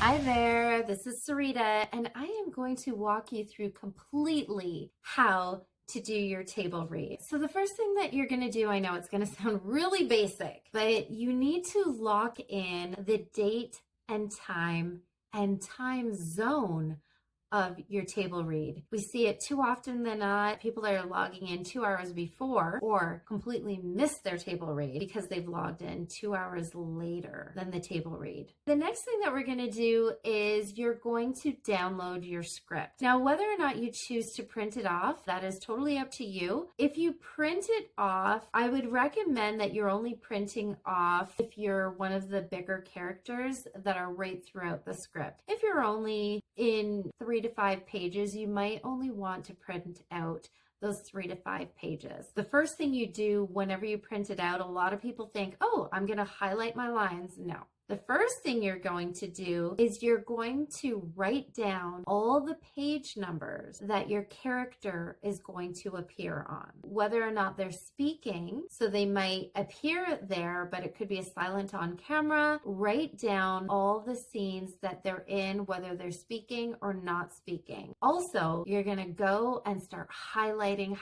Hi there, this is Sarita, and I am going to walk you through completely how to do your table read. So the first thing that you're going to do, I know it's going to sound really basic, but you need to lock in the date and time zone of your table read. We see it too often than not. People are logging in 2 hours before or completely miss their table read because they've logged in 2 hours later than the table read. The next thing that we're going to do is you're going to download your script. Now, whether or not you choose to print it off, that is totally up to you. If you print it off, I would recommend that you're only printing off if you're one of the bigger characters that are right throughout the script. If you're only in 3 to 5 pages, you might only want to print out those 3 to 5 pages. The first thing you do whenever you print it out, a lot of people think, oh, I'm going to highlight my lines. No. The first thing you're going to do is you're going to write down all the page numbers that your character is going to appear on. Whether or not they're speaking, so they might appear there, but it could be a silent on camera. Write down all the scenes that they're in, whether they're speaking or not speaking. Also, you're going to go and start highlighting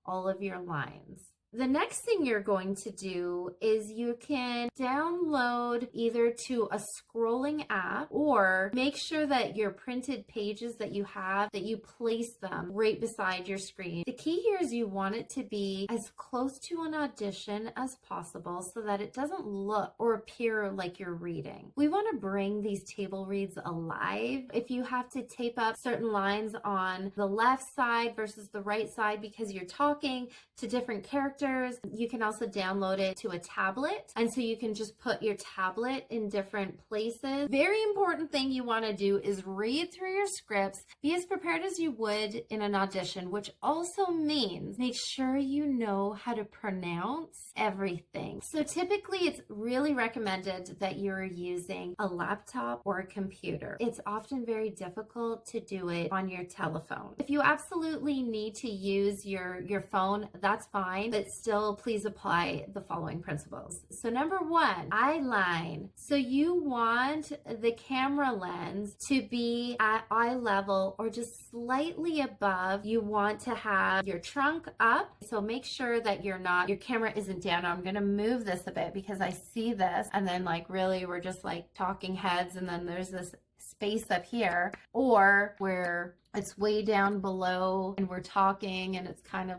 all of your lines. The next thing you're going to do is you can download either to a scrolling app or make sure that your printed pages that you have, that you place them right beside your screen. The key here is you want it to be as close to an audition as possible so that it doesn't look or appear like you're reading. We want to bring these table reads alive. If you have to tape up certain lines on the left side versus the right side because you're talking to different characters, you can also download it to a tablet, and so you can just put your tablet in different places. Very important thing you want to do is read through your scripts, be as prepared as you would in an audition, which also means make sure you know how to pronounce everything. So typically it's really recommended that you're using a laptop or a computer. It's often very difficult to do it on your telephone. If you absolutely need to use your phone, that's fine, but still please apply the following principles. So number 1, eye line. So you want the camera lens to be at eye level or just slightly above. You want to have your trunk up. So make sure that your camera isn't down. I'm going to move this a bit because I see this and then really we're just talking heads and then there's this space up here, or where it's way down below and we're talking and it's kind of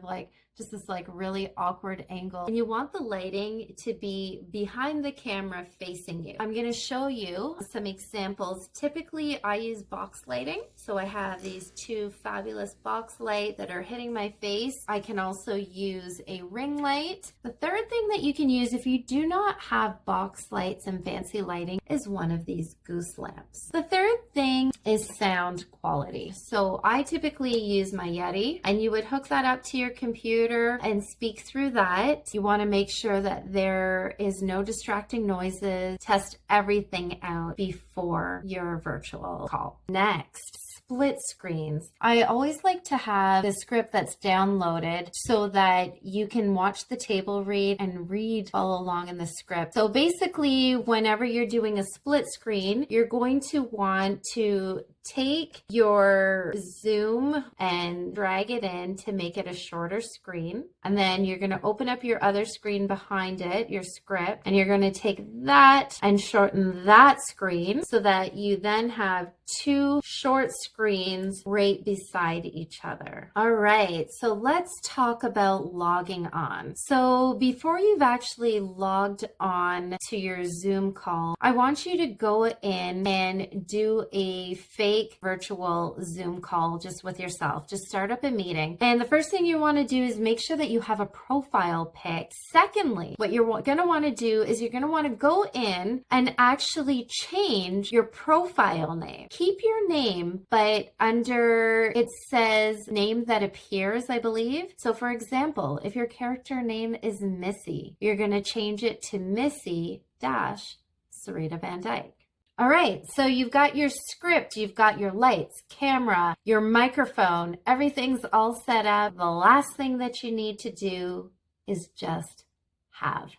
just this really awkward angle. And you want the lighting to be behind the camera facing you. I'm going to show you some examples. Typically I use box lighting. So I have these 2 fabulous box lights that are hitting my face. I can also use a ring light. The third thing that you can use if you do not have box lights and fancy lighting is one of these goose lamps. The third thing is sound quality. So I typically use my Yeti, and you would hook that up to your computer and speak through that. You want to make sure that there is no distracting noises. Test everything out before your virtual call. Next, split screens. I always like to have the script that's downloaded so that you can watch the table read and follow along in the script. So basically, whenever you're doing a split screen, you're going to want to take your Zoom and drag it in to make it a shorter screen. And then you're going to open up your other screen behind it, your script, and you're going to take that and shorten that screen so that you then have 2 short screens right beside each other. All right, so let's talk about logging on. So before you've actually logged on to your Zoom call, I want you to go in and do a fake virtual Zoom call just with yourself. Just start up a meeting. And the first thing you want to do is make sure that you have a profile pic. Secondly, what you're going to want to do is you're going to want to go in and actually change your profile name. Keep your name, but under it says name that appears, I believe. So for example, if your character name is Missy, you're going to change it to Missy Sarita Van Dyke. All right, so you've got your script, you've got your lights, camera, your microphone, everything's all set up. The last thing that you need to do is just have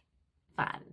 fun.